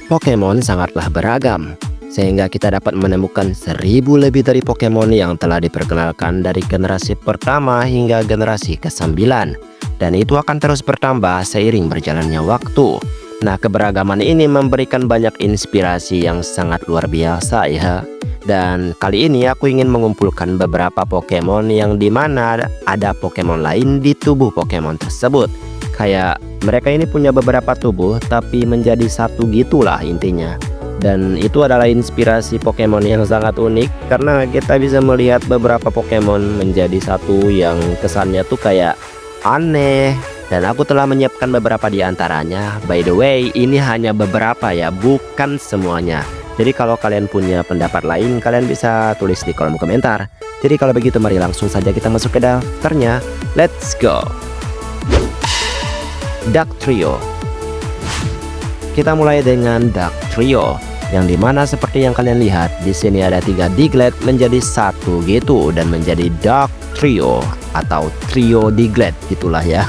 Pokemon sangatlah beragam, sehingga kita dapat menemukan 1000 lebih dari Pokemon yang telah diperkenalkan dari generasi pertama hingga generasi ke-9. Dan itu akan terus bertambah seiring berjalannya waktu. Nah, keberagaman ini memberikan banyak inspirasi yang sangat luar biasa ya. Dan kali ini aku ingin mengumpulkan beberapa Pokemon yang dimana ada Pokemon lain di tubuh Pokemon tersebut. Kayak mereka ini punya beberapa tubuh tapi menjadi satu gitulah intinya. Dan itu adalah inspirasi Pokemon yang sangat unik karena kita bisa melihat beberapa Pokemon menjadi satu yang kesannya tuh kayak aneh. Dan aku telah menyiapkan beberapa di antaranya. By the way, ini hanya beberapa ya, bukan semuanya. Jadi kalau kalian punya pendapat lain, kalian bisa tulis di kolom komentar. Jadi kalau begitu mari langsung saja kita masuk ke daftarnya. Let's go. Dugtrio. Kita mulai dengan Dugtrio, yang dimana seperti yang kalian lihat di sini ada 3 Diglett menjadi satu gitu dan menjadi Dugtrio atau trio Diglett gitulah ya.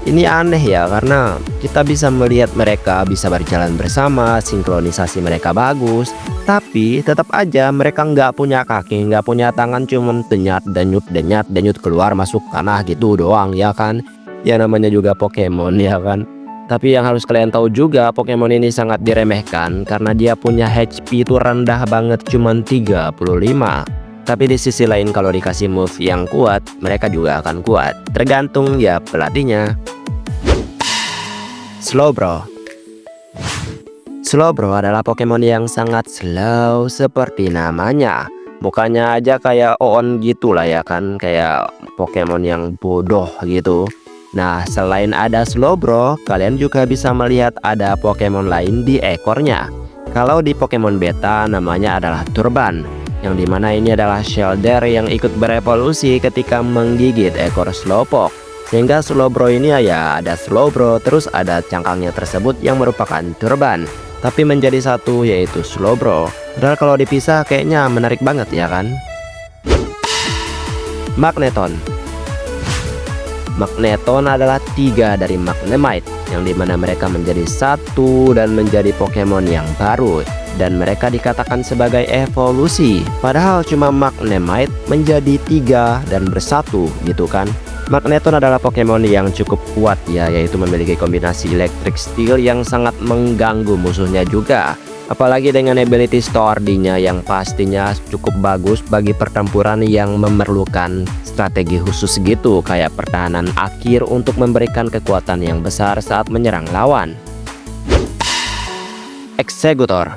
Ini aneh ya karena kita bisa melihat mereka bisa berjalan bersama, sinkronisasi mereka bagus, tapi tetap aja mereka nggak punya kaki, nggak punya tangan, cuman denyut keluar masuk tanah gitu doang ya kan. Ya namanya juga Pokemon ya kan. Tapi yang harus kalian tahu juga, Pokemon ini sangat diremehkan karena dia punya HP itu rendah banget, cuman 35. Tapi di sisi lain kalau dikasih move yang kuat, mereka juga akan kuat. Tergantung ya pelatihnya. Slowbro. Slowbro adalah Pokemon yang sangat slow seperti namanya. Mukanya aja kayak On gitulah ya kan, kayak Pokemon yang bodoh gitu. Nah, selain ada Slowbro, kalian juga bisa melihat ada Pokemon lain di ekornya. Kalau di Pokemon beta namanya adalah Turban, yang dimana ini adalah Shellder yang ikut berevolusi ketika menggigit ekor Slowpoke. Sehingga Slowbro ini ya ada Slowbro, terus ada cangkangnya tersebut yang merupakan Turban, tapi menjadi satu yaitu Slowbro. Padahal kalau dipisah kayaknya menarik banget ya kan. Magneton. Magneton adalah 3 dari Magnemite, yang dimana mereka menjadi satu dan menjadi Pokemon yang baru, dan mereka dikatakan sebagai evolusi. Padahal cuma Magnemite menjadi 3 dan bersatu gitu kan. Magneton adalah Pokemon yang cukup kuat ya, yaitu memiliki kombinasi Electric Steel yang sangat mengganggu musuhnya juga. Apalagi dengan ability Stordy-nya yang pastinya cukup bagus bagi pertempuran yang memerlukan strategi khusus gitu, kayak pertahanan akhir untuk memberikan kekuatan yang besar saat menyerang lawan. Exeggutor.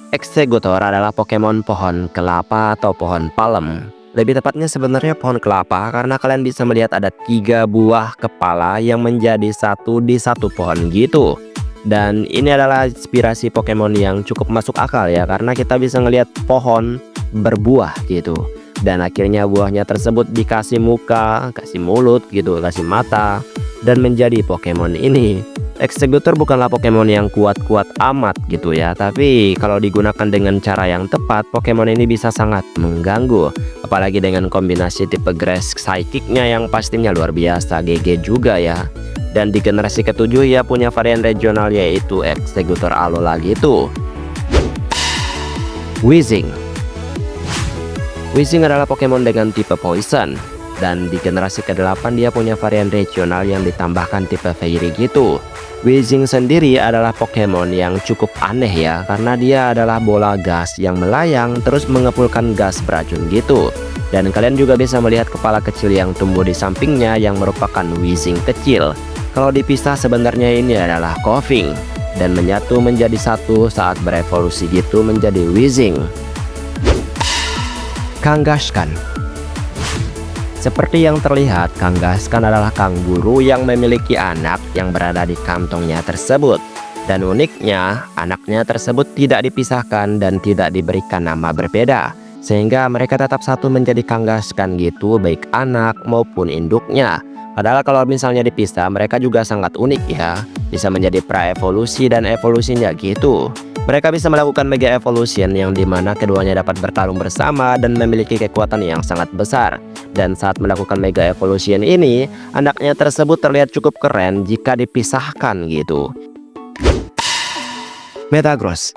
Exeggutor adalah Pokemon pohon kelapa atau pohon palem. Lebih tepatnya sebenarnya pohon kelapa karena kalian bisa melihat ada 3 buah kepala yang menjadi satu di satu pohon gitu. Dan ini adalah inspirasi Pokemon yang cukup masuk akal ya, karena kita bisa ngelihat pohon berbuah gitu. Dan akhirnya buahnya tersebut dikasih muka, kasih mulut gitu, kasih mata, dan menjadi Pokemon ini. Exeggutor bukanlah Pokemon yang kuat-kuat amat gitu ya, tapi kalau digunakan dengan cara yang tepat, Pokemon ini bisa sangat mengganggu. Apalagi dengan kombinasi tipe Grass Psychic-nya yang pastinya luar biasa, GG juga ya. Dan di generasi ke-7 ia punya varian regional yaitu Exeggutor Alola gitu. Weezing. Weezing adalah Pokemon dengan tipe Poison. Dan di generasi ke-8 dia punya varian regional yang ditambahkan tipe Fairy gitu. Weezing sendiri adalah Pokemon yang cukup aneh ya, karena dia adalah bola gas yang melayang terus mengepulkan gas beracun gitu. Dan kalian juga bisa melihat kepala kecil yang tumbuh di sampingnya yang merupakan Weezing kecil. Kalau dipisah sebenarnya ini adalah Koffing, dan menyatu menjadi satu saat berevolusi gitu menjadi Weezing. Kangaskhan. Seperti yang terlihat, Kangaskhan adalah kanguru yang memiliki anak yang berada di kantongnya tersebut. Dan uniknya, anaknya tersebut tidak dipisahkan dan tidak diberikan nama berbeda, sehingga mereka tetap satu menjadi Kangaskhan gitu, baik anak maupun induknya. Padahal kalau misalnya dipisah, mereka juga sangat unik ya. Bisa menjadi pra-evolusi dan evolusinya gitu. Mereka bisa melakukan Mega Evolution yang dimana keduanya dapat bertarung bersama dan memiliki kekuatan yang sangat besar. Dan saat melakukan Mega Evolution ini, anaknya tersebut terlihat cukup keren jika dipisahkan gitu. Metagross.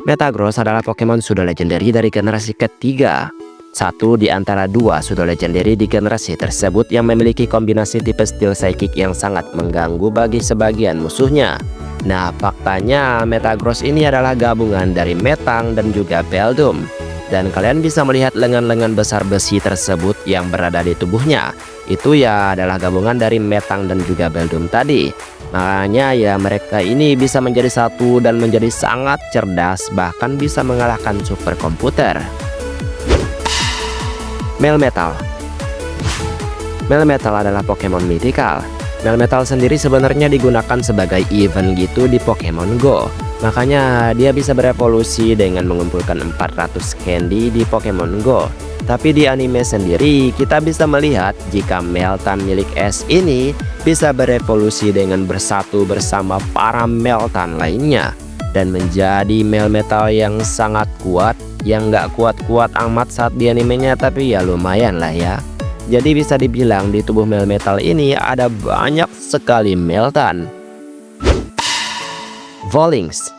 Metagross adalah Pokemon sudah legendary dari generasi ketiga. Satu di antara dua sudah legendary di generasi tersebut yang memiliki kombinasi tipe Steel Psychic yang sangat mengganggu bagi sebagian musuhnya. Nah, faktanya Metagross ini adalah gabungan dari Metang dan juga Beldum. Dan kalian bisa melihat lengan-lengan besar besi tersebut yang berada di tubuhnya. Itu ya adalah gabungan dari Metang dan juga Beldum tadi. Makanya ya mereka ini bisa menjadi satu dan menjadi sangat cerdas, bahkan bisa mengalahkan super komputer. Melmetal. Melmetal adalah Pokemon mythical. Melmetal sendiri sebenarnya digunakan sebagai event gitu di Pokemon Go. Makanya dia bisa berevolusi dengan mengumpulkan 400 candy di Pokemon Go. Tapi di anime sendiri kita bisa melihat jika Meltan milik Ash ini bisa berevolusi dengan bersatu bersama para Meltan lainnya dan menjadi Melmetal yang sangat kuat, yang nggak kuat-kuat amat saat di animenya, tapi ya lumayan lah ya. Jadi bisa dibilang di tubuh Melmetal ini ada banyak sekali Meltan. Volings.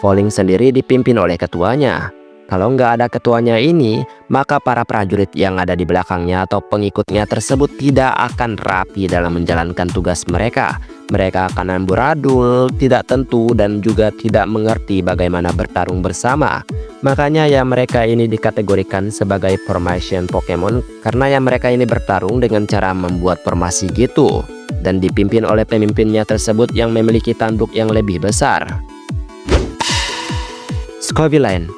Volings sendiri dipimpin oleh ketuanya. Kalau nggak ada ketuanya ini, maka para prajurit yang ada di belakangnya atau pengikutnya tersebut tidak akan rapi dalam menjalankan tugas mereka. Mereka akan amburadul, tidak tentu, dan juga tidak mengerti bagaimana bertarung bersama. Makanya ya mereka ini dikategorikan sebagai formation Pokemon karena ya mereka ini bertarung dengan cara membuat formasi gitu. Dan dipimpin oleh pemimpinnya tersebut yang memiliki tanduk yang lebih besar. Scovillain.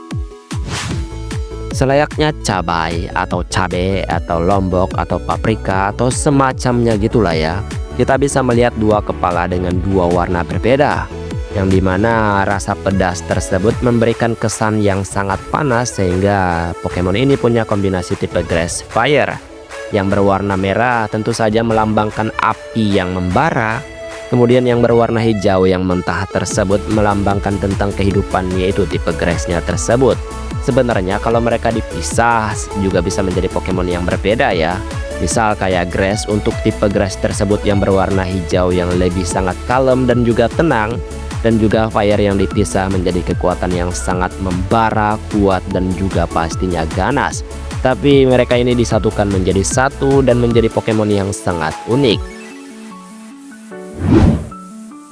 Selayaknya cabai atau cabe atau lombok atau paprika atau semacamnya gitulah ya. Kita bisa melihat dua kepala dengan dua warna berbeda, yang dimana rasa pedas tersebut memberikan kesan yang sangat panas sehingga Pokemon ini punya kombinasi tipe Grass Fire. Yang berwarna merah tentu saja melambangkan api yang membara. Kemudian yang berwarna hijau yang mentah tersebut melambangkan tentang kehidupan, yaitu tipe grassnya tersebut. Sebenarnya kalau mereka dipisah juga bisa menjadi Pokemon yang berbeda ya. Misal kayak grass untuk tipe grass tersebut yang berwarna hijau yang lebih sangat kalem dan juga tenang. Dan juga fire yang dipisah menjadi kekuatan yang sangat membara, kuat dan juga pastinya ganas. Tapi mereka ini disatukan menjadi satu dan menjadi Pokemon yang sangat unik.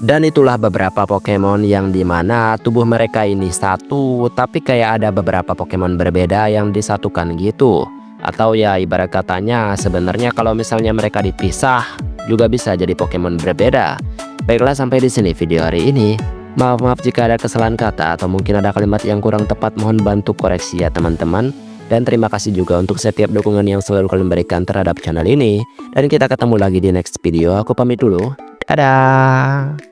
Dan itulah beberapa Pokemon yang dimana tubuh mereka ini satu, tapi kayak ada beberapa Pokemon berbeda yang disatukan gitu. Atau ya ibarat katanya sebenarnya kalau misalnya mereka dipisah juga bisa jadi Pokemon berbeda. Baiklah, sampai di sini video hari ini. Maaf jika ada kesalahan kata atau mungkin ada kalimat yang kurang tepat, mohon bantu koreksi ya teman-teman. Dan terima kasih juga untuk setiap dukungan yang selalu kalian berikan terhadap channel ini. Dan kita ketemu lagi di next video. Aku pamit dulu. Dadah.